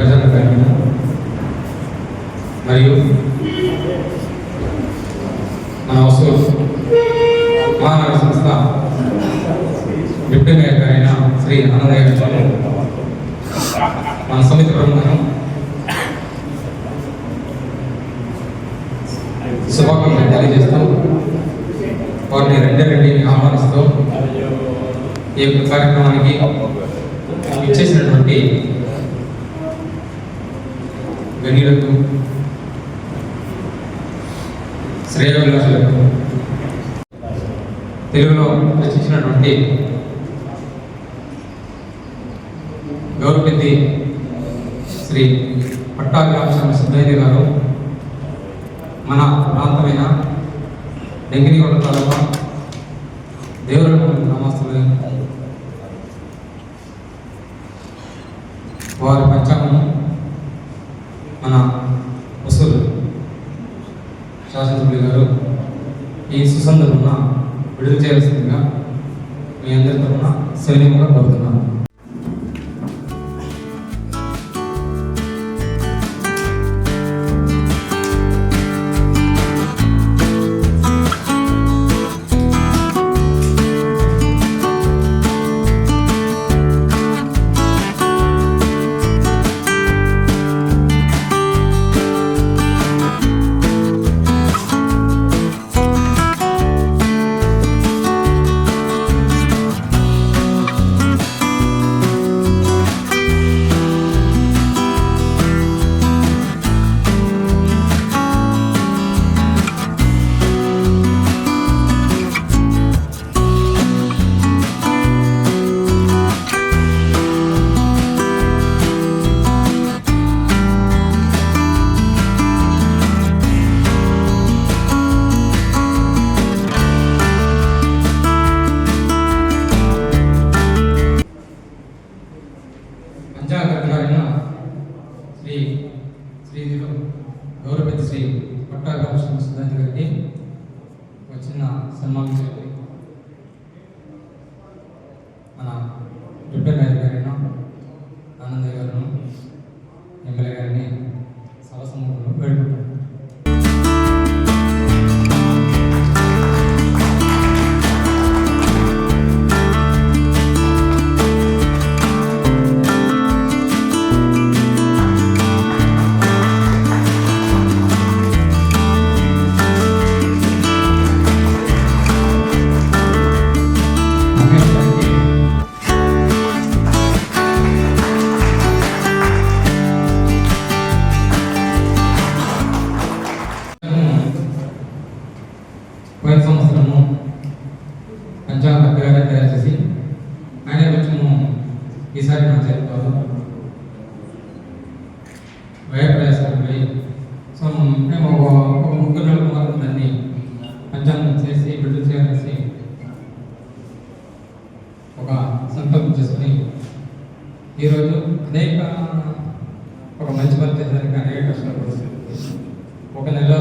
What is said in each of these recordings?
ప్రజాప్రతినిధులు మరియు మన వసూలు మహానగర సంస్థ డిప్యూటీ మేయర్ గారైన శ్రీ ఆనందయ్య గారు, మన సమితి ప్రముఖులను శుభాకాంక్షలు తెలియజేస్తూ వారిని రెండే ఆహ్వానిస్తూ ఈ యొక్క కార్యక్రమానికి ఇచ్చేసినటువంటి గణ్యులకు, శ్రేయోభిలాషులకు, తెలుగులో రచించినటువంటి గౌరవపెద్ది శ్రీ పట్టాభి రామచంద్ర సిద్ధయ్య గారు మన ప్రాంతమైన డెంగినిగొండ తాలూకా దేవరగొండ గ్రామస్తులు వారి పంచాంగం మన వసూలు శాసనసభ్యులు గారు ఈ సుసందర్భంగా విడుదల చేయాల్సిందిగా మీ అందరి తరఫున సవినయంగా కోరుతున్నాను. గౌరవపెద్ది శ్రీ పట్టాభి రామచంద్ర సిద్ధాంతి గారికి వచ్చిన సన్మానించండి. మన డిప్యూటీ మేయర్ గారైన ఆనందయ్య గారు, ఎమ్మెల్యే గారిని సభ సముఖంలో వేడుకుంటారు. పోయిన సంవత్సరము పంచాంగ పత్రికగా తయారు చేసి ఆయన కొంచెము ఈసారి నా చెప్తారు వ్యయప్రయాసాలపై. సో మేము ఒక 3 నెలల మాత్రం దాన్ని పంచాంగం చేసి విడుదల చేయాల్సి ఒక సంకల్పం చేసుకుని ఈరోజు ఒక మంచి పని చేసేదానికి అనేక కష్టాలు పడుతుంది. 1 నెల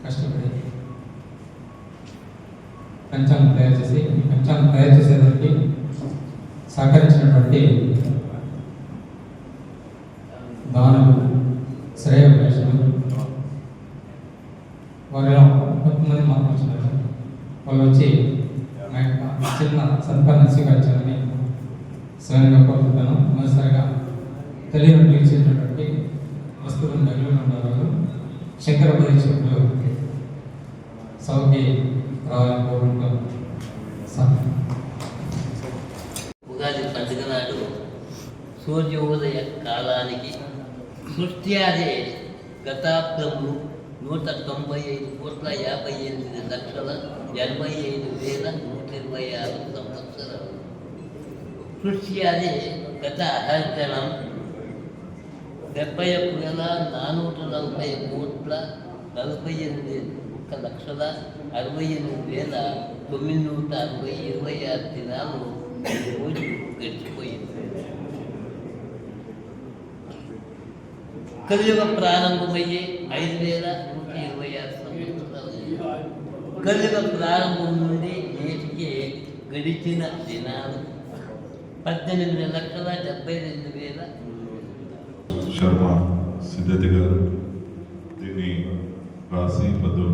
కష్టపడి పంచాంగం తయారు చేసి ఈ పంచాంగం తయారు చేసేదానికి సహకరించినటువంటి దానులు, శ్రేయోభిలాషులు, వారిలో కొంతమంది మాత్రం వచ్చినారు. వాళ్ళు వచ్చి మా యొక్క చిన్న సత్కారాన్ని స్వీకరించాలని స్వయంగా కోరుకుంటాను. మొదటిసారిగా తెలియని ఇచ్చేటటువంటి వస్తువులను బెంగళూరు ఉన్నారు శంకర ఉపదేశకులు సౌకి రావాలని కోరుకుంటాం. ఉగాది పండుగ నాడు సూర్యోదయ కాలానికి సృష్టి అదే గతాబ్దము 158,58,85,126 సంవత్సరాలు. సృష్టి అదే గత అహర్గణం 71,448,68,926 దినాలు రోజు గడిచిపోయింది. కలియుగ ప్రారంభమయ్యే 5,126 సంవత్సరాలు. కలియుగ ప్రారంభం నుండి నేటికి గడిచిన దినాలు 18,72,3 శర్మ సిద్ధతి గారు దీన్ని రాసి పద్దు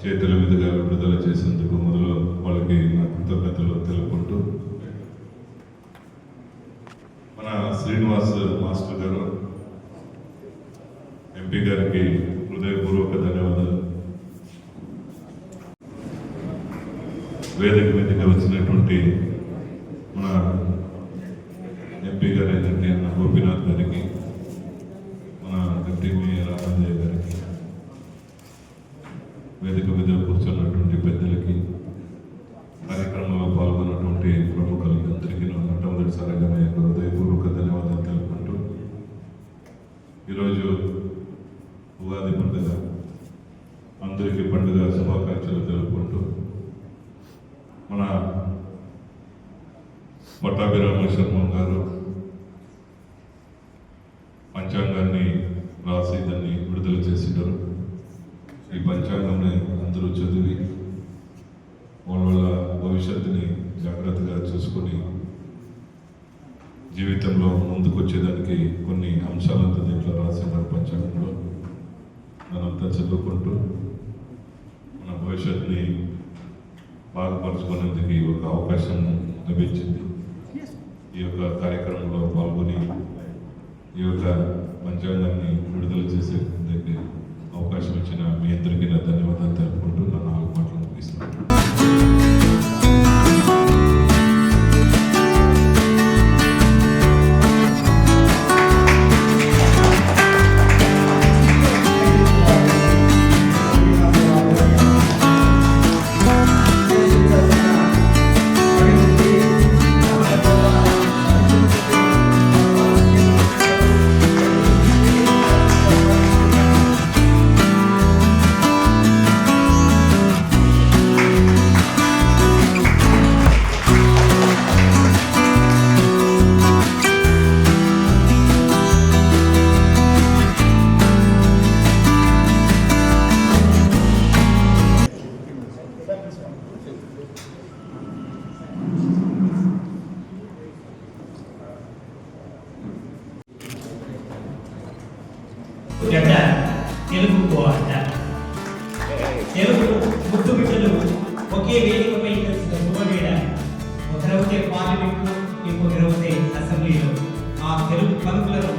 చేతుల మీదుగా విడుదల చేసేందుకు మొదలు వాళ్ళకి నా కృతజ్ఞతలు తెలుపుకుంటూ, మన శ్రీనివాస్ మాస్టర్ గారు ఎంపీ గారికి హృదయపూర్వక ధన్యవాదాలు. వేదిక మీదకి వచ్చినటువంటి మన ఎంపీ గారు ఏంటంటే అన్న గోపీనాథ్ గారికి, మన డిప్యూటీ మేయర్ ఆనందయ్య గారికి, వేదిక మీద కూర్చున్నటువంటి పెద్దలకి, కార్యక్రమంలో పాల్గొన్నటువంటి ప్రముఖులకి అందరికీ మొట్టమొదటిసారిగా నా యొక్క హృదయపూర్వక ధన్యవాదాలు తెలుపుకుంటూ, ఈరోజు ఉగాది పండుగ, అందరికీ పండుగ శుభాకాంక్షలు తెలుపుకుంటూ, మన పట్టాభిరామ శర్మ గారు పంచాంగాన్ని రాసి దాన్ని విడుదల చేసింటారు. ఈ పంచాంగాన్ని అందరూ చదివి వాళ్ళ భవిష్యత్తుని జాగ్రత్తగా చూసుకొని జీవితంలో ముందుకు వచ్చేదానికి కొన్ని అంశాలంతా దీంట్లో రాసినారు పంచాంగంలో. దానంతా చదువుకుంటూ మన భవిష్యత్తుని బాగుపరచుకునేందుకు ఒక అవకాశం లభించింది. ఈ యొక్క కార్యక్రమంలో పాల్గొని ఈ యొక్క పంచాంగాన్ని విడుదల చేసేందుకు అవకాశం ఇచ్చిన మీ అందరికీ నా ధన్యవాదాలు తెలుపుకుంటూ నా 4 మాటలు ముగిస్తున్నాను. గడ్డ తెలుగు పోవాట. తెలుగు ముద్దు బిడ్డలు ఒకే వేదికపై కలిసిన శుభవేళ. ఒకరవుతే పార్లమెంట్లో, ఇంకొకరవుతే అసెంబ్లీలో ఆ తెలుగు పంక్తులను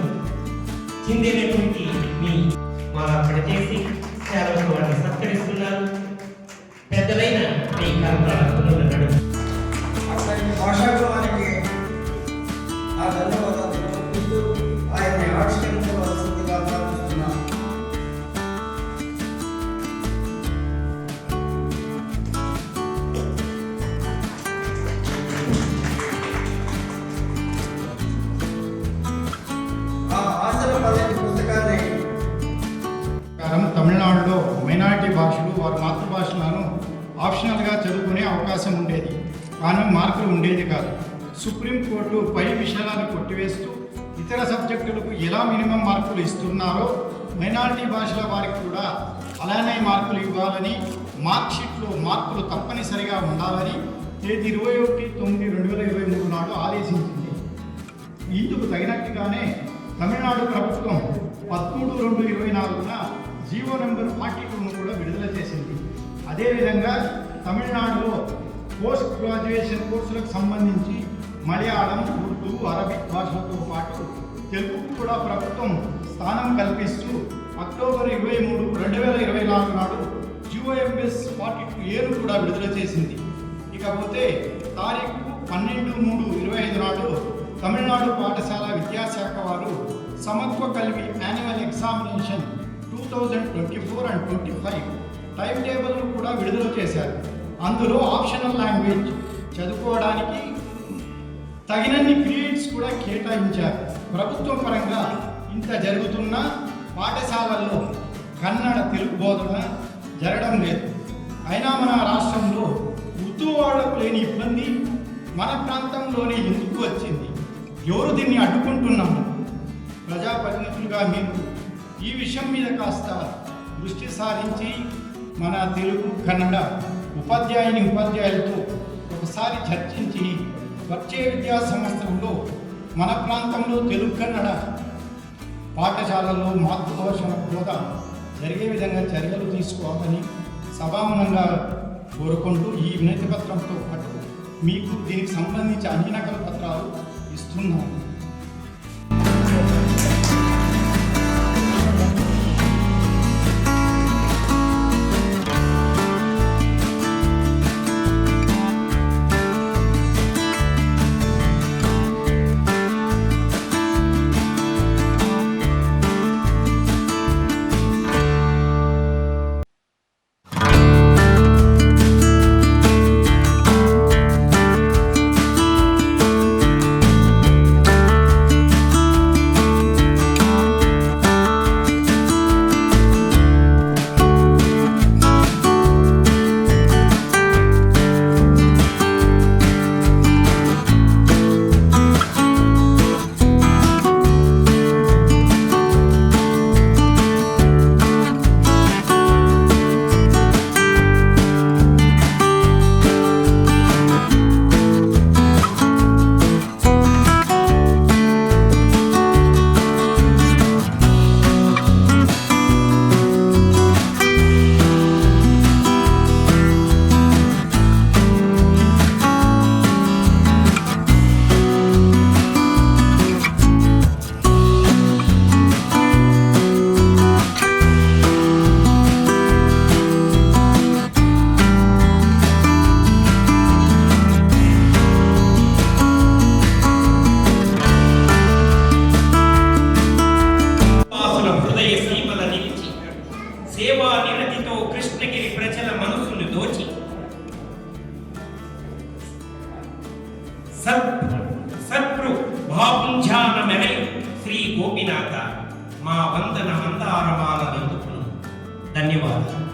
చిందినటువంటి మీ మాలార్పణ చేసి సేవలకు వారిని సత్కరిస్తున్నారు. పెద్దలైన మీ కర్మలను నడుపు భాషాగమానికి ఆ ధన్యవాదాలు తెలుపుతూ ఆయన్ని ఆవిష్కరించవలసిందిగా ప్రార్థిస్తున్నాను. ఆ ఆసన పద్ధతి పుస్తకాన్ని తమిళనాడులో మైనారిటీ భాషలు వారి మాతృభాషలను ఆప్షనల్గా చదువుకునే అవకాశం ఉండేది, కానీ మార్కులు ఉండేది కాదు. సుప్రీంకోర్టు పై విషయాలను కొట్టివేస్తూ ఇతర సబ్జెక్టులకు ఎలా మినిమం మార్కులు ఇస్తున్నారో మైనారిటీ భాషల వారికి కూడా అలానే మార్కులు ఇవ్వాలని, మార్క్షీట్లో మార్కులు తప్పనిసరిగా ఉండాలని తేదీ 21/9/2023 నాడు ఆదేశించింది. ఇందుకు తగినట్టుగానే తమిళనాడు ప్రభుత్వం 13/2/24న జీవో నెంబర్ 42ను కూడా విడుదల చేసింది. అదేవిధంగా తమిళనాడులో పోస్ట్ గ్రాడ్యుయేషన్ కోర్సులకు సంబంధించి మలయాళం, ఉర్దూ, అరబిక్ భాషలతో పాటు తెలుగుకు కూడా ప్రభుత్వం స్థానం కల్పిస్తూ అక్టోబర్ 23, 2024 నాడు GOMS 42A కూడా విడుదల చేసింది. ఇకపోతే తారీఖు 12/3/25 నాడు తమిళనాడు పాఠశాల విద్యాశాఖ వారు సమత్వ Kalvi annual examination 2024 and 25 time టేబుల్ను కూడా విడుదల చేశారు. అందులో ఆప్షనల్ లాంగ్వేజ్ చదువుకోవడానికి తగినన్ని పీరియడ్స్ కూడా కేటాయించారు. ప్రభుత్వం పరంగా ఇంత జరుగుతున్నా పాఠశాలల్లో కన్నడ తెలుగు బోధన జరగడం లేదు. అయినా మన రాష్ట్రంలో ఉర్దూ వాళ్లకు లేని ఇబ్బంది మన ప్రాంతంలోనే ఎందుకు వచ్చింది? ఎవరు దీన్ని అడ్డుకుంటున్నాము? ప్రజాప్రతినిధులుగా మీరు ఈ విషయం మీద కాస్త దృష్టి సారించి మన తెలుగు, కన్నడ ఉపాధ్యాయులతో ఒకసారి చర్చించి వచ్చే విద్యా సంవత్సరంలో మన ప్రాంతంలో తెలుగు కన్నడ పాఠశాలల్లో మాతృభాష బోధ జరిగే విధంగా చర్యలు తీసుకోవాలని సభాముఖంగా కోరుకుంటూ ఈ వినతి పత్రంతో పాటు మీకు దీనికి సంబంధించి అన్ని నకల పత్రాలు ఇస్తున్నాను. సేవా నిరతితో కృష్ణగిరి ప్రజల మనసులు దోచి సత్ప్రు భాపుంజాన మెరై శ్రీ గోపినాథ మా వందన మందారమాల నందుకును. ధన్యవాదాలు.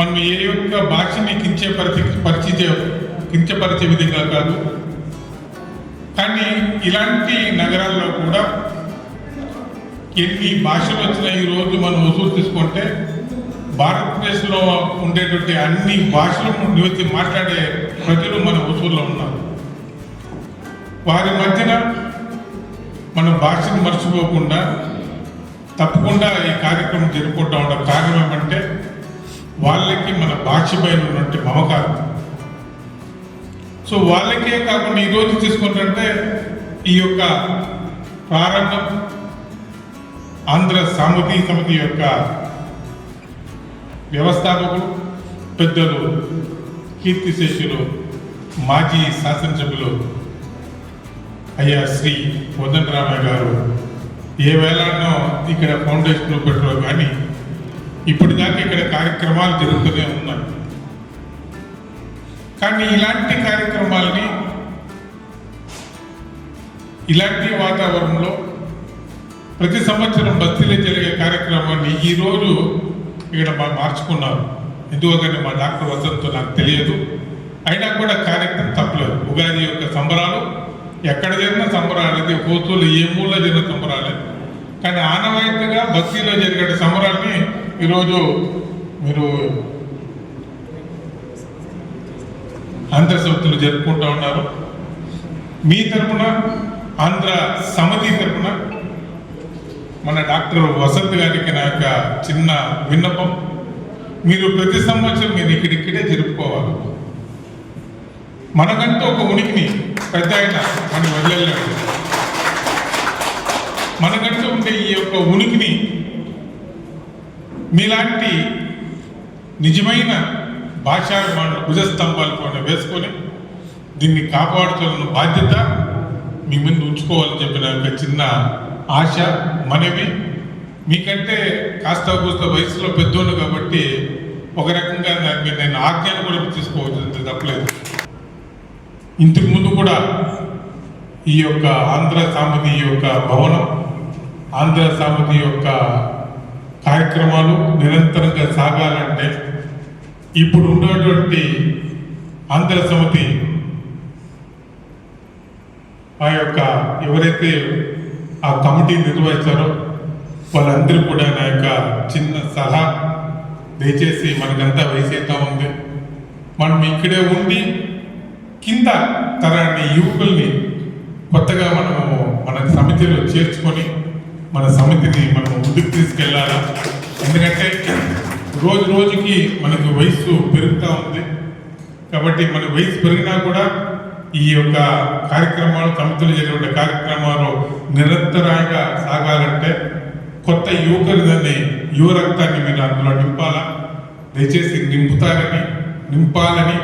మనం ఏ యొక్క భాషని కించపరిచే విధంగా కాదు, కానీ ఇలాంటి నగరాల్లో కూడా ఎన్ని భాషలు వచ్చినా ఈరోజు మనం వసూలు తీసుకుంటే భారతదేశంలో ఉండేటువంటి అన్ని భాషలను నివసి మాట్లాడే ప్రజలు మన వసూల్లో ఉన్నారు. వారి మధ్యన మన భాషను మర్చిపోకుండా తప్పకుండా ఈ కార్యక్రమం జరుపుకుంటూ ఉండడం కారణం ఏమంటే వాళ్ళకి మన భాష పైన ఉన్నటువంటి మమకారం. సో వాళ్ళకే కాకుండా ఈరోజు తీసుకుంటుంటే ఈ యొక్క ప్రారంభం ఆంధ్ర సామూహిక సమితి యొక్క వ్యవస్థాపకులు పెద్దలు కీర్తిశేషులు మాజీ శాసనసభ్యులు అయ్యా శ్రీ కోదండరామయ్య గారు ఏ వేళనో ఇక్కడ ఫౌండేషన్ పెట్టారో కానీ ఇప్పటిదాకా ఇక్కడ కార్యక్రమాలు జరుగుతూనే ఉన్నాయి. కానీ ఇలాంటి కార్యక్రమాలని ఇలాంటి వాతావరణంలో ప్రతి సంవత్సరం బస్తీలో జరిగే కార్యక్రమాన్ని ఈరోజు ఇక్కడ మార్చుకున్నారు. ఎందుకంటే మా డాక్టర్ వసంతో నాకు తెలియదు, అయినా కూడా కార్యక్రమం తప్పలేదు. ఉగాది యొక్క సంబరాలు ఎక్కడ జరిగిన సంబరాలు, అది కోతులు ఏ మూలలో జరిగిన సంబరాలే, కానీ ఆనవాయితీగా బస్తీలో జరిగే సంబరాల్ని ఈరోజు మీరు ఆంధ్ర సమితులు జరుపుకుంటూ ఉన్నారు. మీ తరఫున ఆంధ్ర సమితి తరఫున మన డాక్టర్ వసంత్ గారికి నా యొక్క చిన్న విన్నపం, మీరు ప్రతి సంవత్సరం మీరు ఇక్కడిక్కడే జరుపుకోవాలి. మనకంటూ ఒక ఉనికిని పెద్ద ఆయన మనం వదిలేడు, మనకంటూ ఉండే ఈ యొక్క ఉనికిని మీలాంటి నిజమైన భాషాభిమానులు భుజస్తంభాలు కూడా వేసుకొని దీన్ని కాపాడుతున్న బాధ్యత మీ ముందు ఉంచుకోవాలని చెప్పిన ఒక చిన్న ఆశ మనవి. మీకంటే కాస్త కూస్త వయసులో పెద్దోళ్ళు కాబట్టి ఒక రకంగా నేను ఆజ్ఞను కూడా తీసుకోవచ్చు, అంతే తప్పలేదు. ఇంతకు ముందు కూడా ఈ యొక్క ఆంధ్ర సామతి యొక్క భవనం, ఆంధ్ర సామతి యొక్క కార్యక్రమాలు నిరంతరంగా సాగాలంటే ఇప్పుడు ఉన్నటువంటి ఆంధ్ర సమితి ఆ యొక్క ఎవరైతే ఆ కమిటీ నిర్వహిస్తారో వాళ్ళందరూ కూడా నా యొక్క చిన్న సలహా, దయచేసి మనకంతా వయసేతా ఉంది, మనం ఇక్కడే ఉండి కింద తరాన్ని యువకుల్ని కొత్తగా మనము మన సమితిలో చేర్చుకొని మన సమితిని మనం ముందుకు తీసుకెళ్ళాలా. ఎందుకంటే రోజు రోజుకి మనకు వయసు పెరుగుతూ ఉంది కాబట్టి మన వయసు పెరిగినా కూడా ఈ యొక్క కార్యక్రమాలు సమితులు జరిగే కార్యక్రమాలు నిరంతరంగా సాగాలంటే కొత్త యువకులని యువ రక్తాన్ని మీరు అందులో నింపాలా. దయచేసి నింపాలని